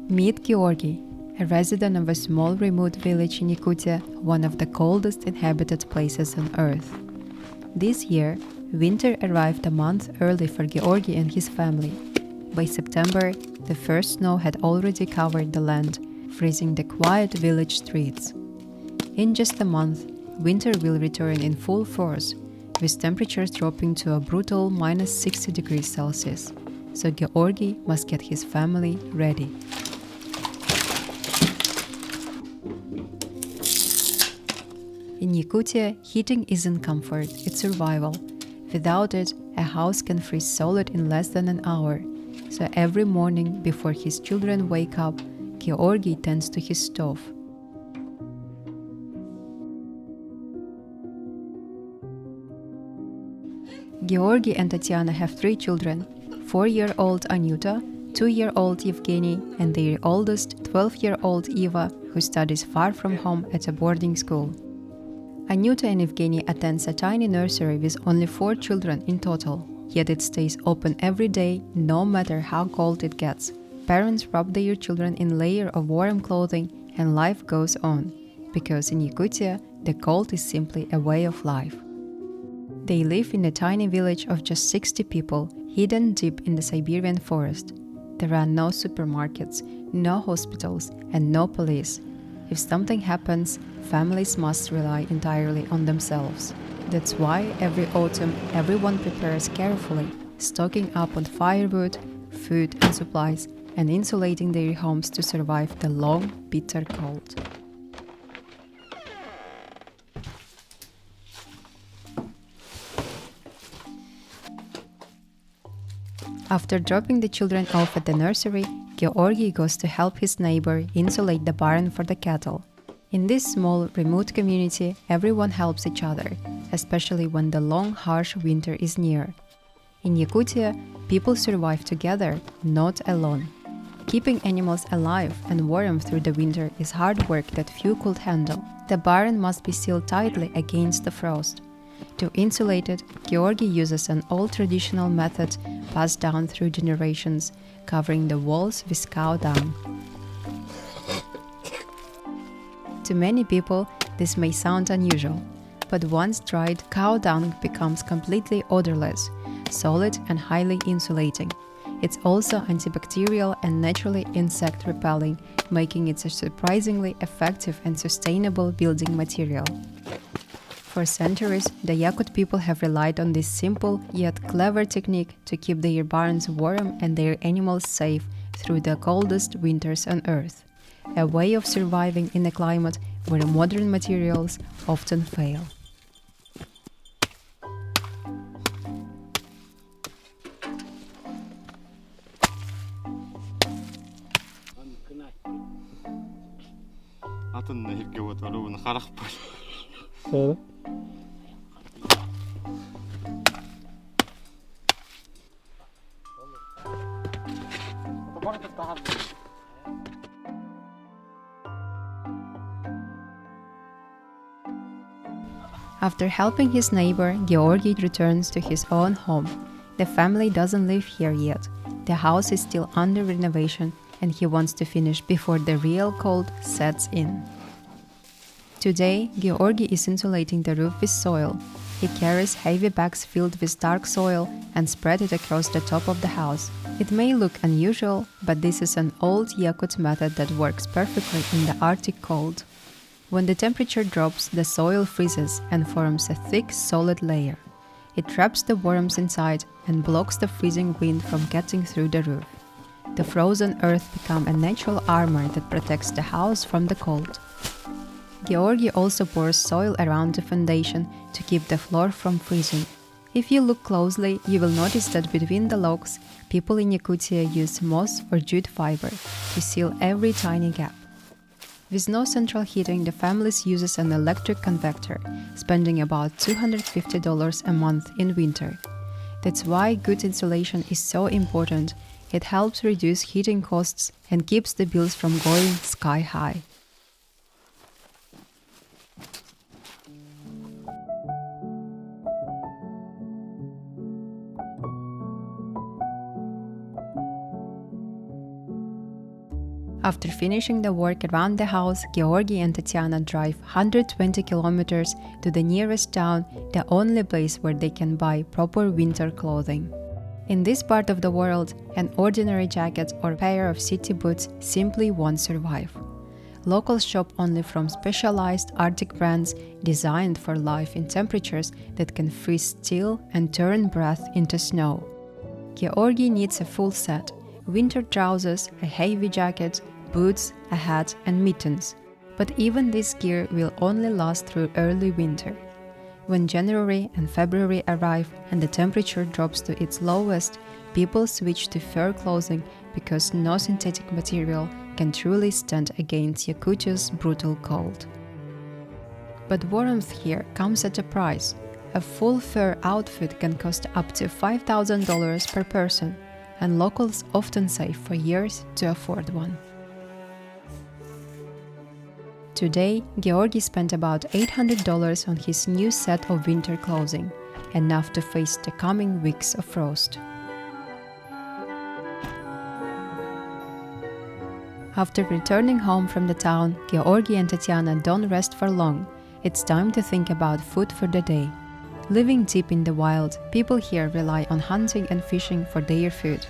Meet Georgiy, a resident of a small remote village in Yakutia, one of the coldest inhabited places on Earth. This year, winter arrived a month early for Georgiy and his family. By September, the first snow had already covered the land, freezing the quiet village streets. In just a month, winter will return in full force, with temperatures dropping to a brutal minus 60 degrees Celsius. So Georgiy must get his family ready. In Yakutia, heating isn't comfort, it's survival. Without it, a house can freeze solid in less than an hour. So every morning before his children wake up, Georgiy tends to his stove. Georgiy and Tatiana have 3 children, 4-year-old Anyuta, 2-year-old Yevgeny, and their oldest, 12-year-old Eva, who studies far from home at a boarding school. Anyuta and Yevgeny attends a tiny nursery with only 4 children in total, yet it stays open every day, no matter how cold it gets. Parents wrap their children in layers of warm clothing and life goes on, because in Yakutia, the cold is simply a way of life. They live in a tiny village of just 60 people, hidden deep in the Siberian forest. There are no supermarkets, no hospitals, and no police. If something happens, families must rely entirely on themselves. That's why every autumn everyone prepares carefully, stocking up on firewood, food and supplies, and insulating their homes to survive the long, bitter cold. After dropping the children off at the nursery, Georgiy goes to help his neighbor insulate the barn for the cattle. In this small, remote community, everyone helps each other, especially when the long, harsh winter is near. In Yakutia, people survive together, not alone. Keeping animals alive and warm through the winter is hard work that few could handle. The barn must be sealed tightly against the frost. To insulate it, Georgiy uses an old traditional method passed down through generations, covering the walls with cow dung. To many people, this may sound unusual, but once dried, cow dung becomes completely odorless, solid and highly insulating. It's also antibacterial and naturally insect-repelling, making it a surprisingly effective and sustainable building material. For centuries, the Yakut people have relied on this simple yet clever technique to keep their barns warm and their animals safe through the coldest winters on Earth, a way of surviving in a climate where modern materials often fail. After helping his neighbor, Georgiy returns to his own home. The family doesn't live here yet. The house is still under renovation, and he wants to finish before the real cold sets in. Today, Georgiy is insulating the roof with soil. He carries heavy bags filled with dark soil and spread it across the top of the house. It may look unusual, but this is an old Yakut method that works perfectly in the Arctic cold. When the temperature drops, the soil freezes and forms a thick, solid layer. It traps the worms inside and blocks the freezing wind from getting through the roof. The frozen earth becomes a natural armor that protects the house from the cold. Georgiy also pours soil around the foundation to keep the floor from freezing. If you look closely, you will notice that between the logs, people in Yakutia use moss or jute fiber to seal every tiny gap. With no central heating, the family uses an electric convector, spending about $250 a month in winter. That's why good insulation is so important. It helps reduce heating costs and keeps the bills from going sky high. After finishing the work around the house, Georgiy and Tatiana drive 120 kilometers to the nearest town, the only place where they can buy proper winter clothing. In this part of the world, an ordinary jacket or pair of city boots simply won't survive. Locals shop only from specialized Arctic brands designed for life in temperatures that can freeze steel and turn breath into snow. Georgiy needs a full set: winter trousers, a heavy jacket, boots, a hat and mittens. But even this gear will only last through early winter. When January and February arrive and the temperature drops to its lowest, people switch to fur clothing because no synthetic material can truly stand against Yakutia's brutal cold. But warmth here comes at a price. A full fur outfit can cost up to $5,000 per person, and locals often save for years to afford one. Today, Georgiy spent about $800 on his new set of winter clothing, enough to face the coming weeks of frost. After returning home from the town, Georgiy and Tatiana don't rest for long. It's time to think about food for the day. Living deep in the wild, people here rely on hunting and fishing for their food.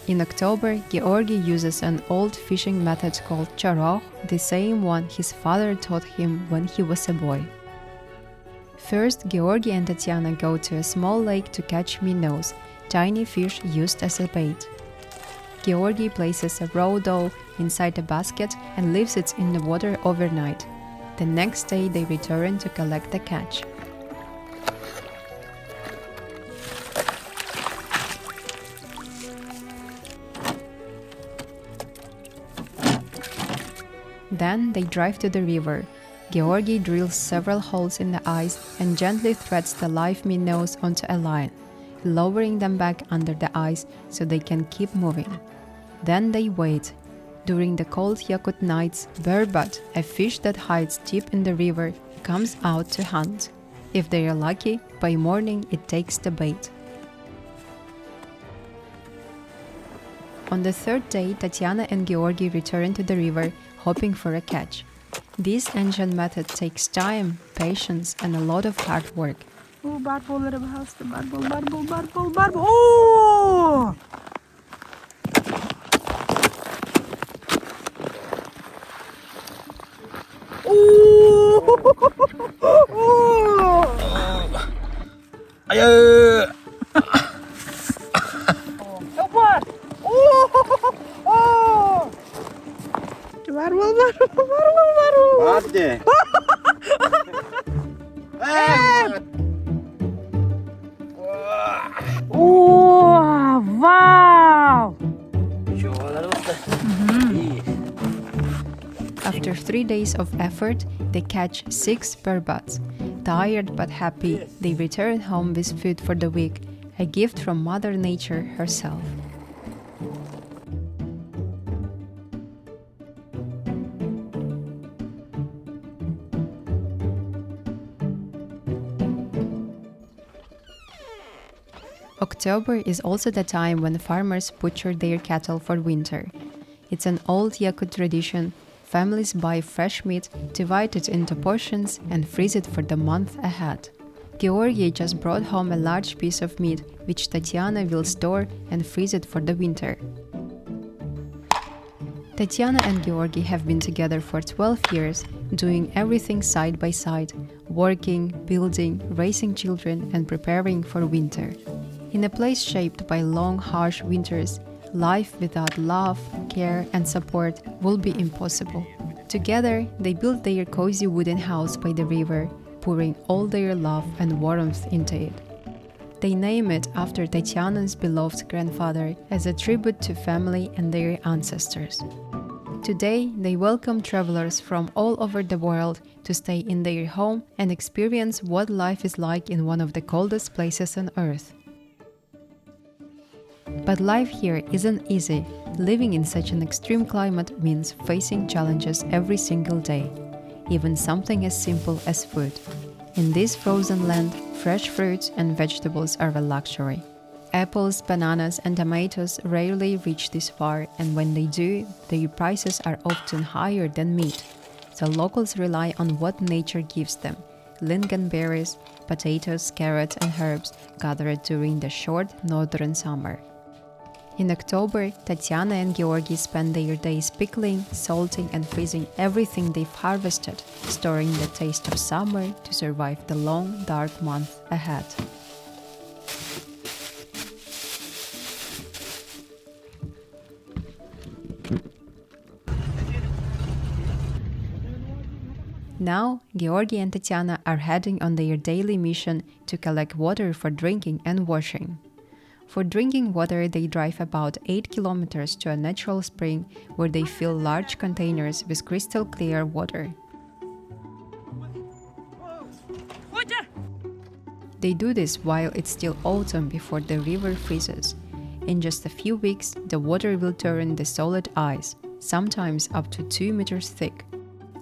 In October, Georgiy uses an old fishing method called charokh, the same one his father taught him when he was a boy. First, Georgiy and Tatiana go to a small lake to catch minnows, tiny fish used as a bait. Georgiy places a raw dough inside a basket and leaves it in the water overnight. The next day they return to collect the catch. Then they drive to the river. Georgiy drills several holes in the ice and gently threads the live minnows onto a line, lowering them back under the ice so they can keep moving. Then they wait. During the cold Yakut nights, burbot, a fish that hides deep in the river, comes out to hunt. If they are lucky, by morning it takes the bait. On the third day, Tatiana and Georgiy return to the river, hoping for a catch. This ancient method takes time, patience, and a lot of hard work. Oh, bad bull, little house, the bad bull, bad bull, bad bull, bad bull. Oh! Ayo. Cepat! Oh! Baru. Mati. Oh, wow! After 3 days of effort, they catch 6 burbots. Tired but happy, they return home with food for the week, a gift from Mother Nature herself. October is also the time when farmers butcher their cattle for winter. It's an old Yakut tradition. Families buy fresh meat, divide it into portions, and freeze it for the month ahead. Georgiy just brought home a large piece of meat, which Tatiana will store and freeze it for the winter. Tatiana and Georgiy have been together for 12 years, doing everything side by side, working, building, raising children, and preparing for winter. In a place shaped by long, harsh winters, life without love, care, and support will be impossible. Together, they built their cozy wooden house by the river, pouring all their love and warmth into it. They name it after Tatiana's beloved grandfather as a tribute to family and their ancestors. Today, they welcome travelers from all over the world to stay in their home and experience what life is like in one of the coldest places on Earth. But life here isn't easy. Living in such an extreme climate means facing challenges every single day, even something as simple as food. In this frozen land, fresh fruits and vegetables are a luxury. Apples, bananas, and tomatoes rarely reach this far, and when they do, their prices are often higher than meat. So locals rely on what nature gives them: lingonberries, potatoes, carrots, and herbs gathered during the short northern summer. In October, Tatiana and Georgiy spend their days pickling, salting, and freezing everything they've harvested, storing the taste of summer to survive the long, dark month ahead. Now, Georgiy and Tatiana are heading on their daily mission to collect water for drinking and washing. For drinking water, they drive about 8 kilometers to a natural spring where they fill large containers with crystal clear water. They do this while it's still autumn before the river freezes. In just a few weeks, the water will turn the solid ice, sometimes up to 2 meters thick.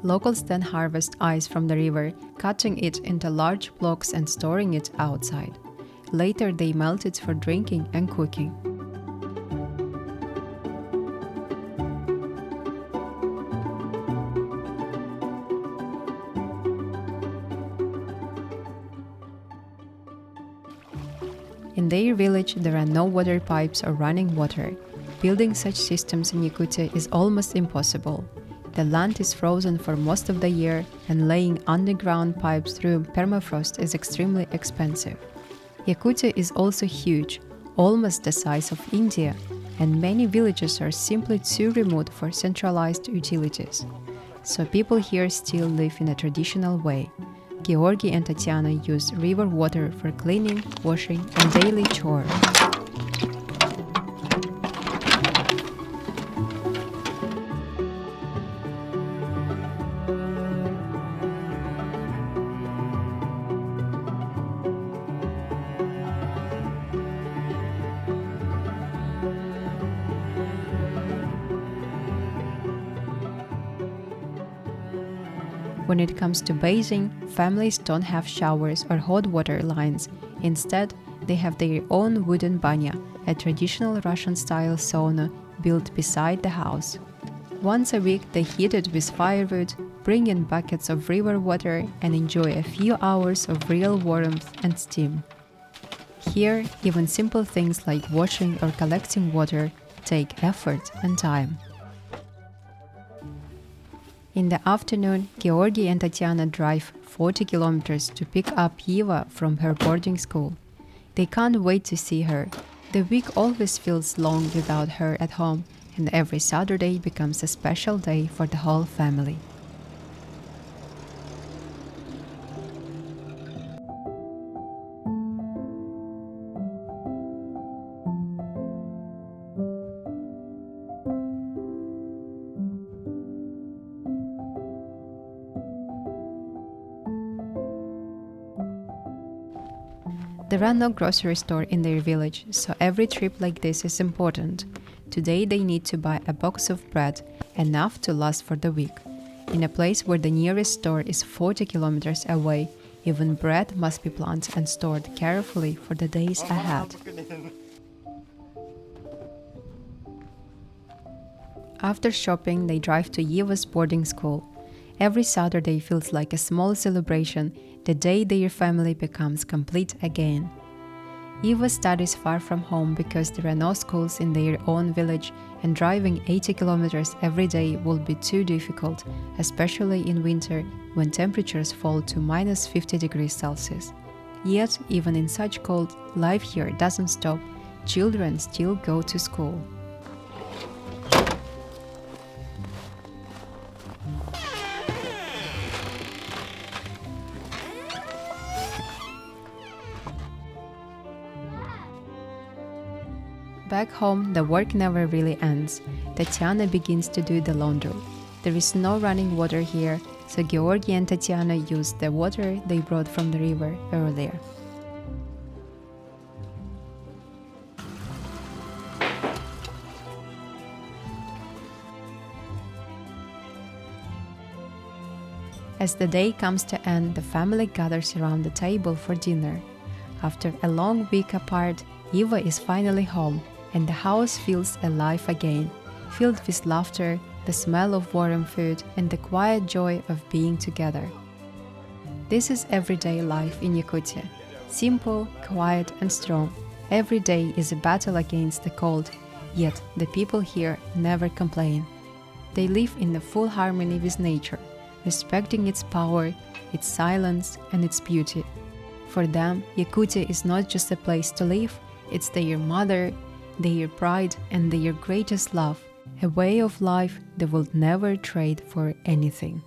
Locals then harvest ice from the river, cutting it into large blocks and storing it outside. Later, they melt it for drinking and cooking. In their village, there are no water pipes or running water. Building such systems in Yakutia is almost impossible. The land is frozen for most of the year, and laying underground pipes through permafrost is extremely expensive. Yakutia is also huge, almost the size of India, and many villages are simply too remote for centralized utilities. So people here still live in a traditional way. Georgiy and Tatiana use river water for cleaning, washing, and daily chores. When it comes to bathing, families don't have showers or hot water lines. Instead, they have their own wooden banya, a traditional Russian-style sauna built beside the house. Once a week, they heat it with firewood, bring in buckets of river water, and enjoy a few hours of real warmth and steam. Here, even simple things like washing or collecting water take effort and time. In the afternoon, Georgiy and Tatiana drive 40 kilometers to pick up Eva from her boarding school. They can't wait to see her. The week always feels long without her at home, and every Saturday becomes a special day for the whole family. There are no grocery store in their village, so every trip like this is important. Today they need to buy a box of bread, enough to last for the week. In a place where the nearest store is 40 kilometers away, even bread must be planted and stored carefully for the days ahead. After shopping, they drive to Eva's boarding school. Every Saturday feels like a small celebration, the day their family becomes complete again. Eva studies far from home because there are no schools in their own village, and driving 80 kilometers every day will be too difficult, especially in winter when temperatures fall to minus 50 degrees Celsius. Yet, even in such cold, life here doesn't stop. Children still go to school. Back home, the work never really ends. Tatiana begins to do the laundry. There is no running water here, so Georgiy and Tatiana use the water they brought from the river earlier. As the day comes to end, the family gathers around the table for dinner. After a long week apart, Eva is finally home, and the house feels alive again, filled with laughter, the smell of warm food, and the quiet joy of being together. This is everyday life in Yakutia. Simple, quiet, and strong. Every day is a battle against the cold, yet the people here never complain. They live in a full harmony with nature, respecting its power, its silence, and its beauty. For them, Yakutia is not just a place to live, it's their mother, their pride, and their greatest love, a way of life they will never trade for anything.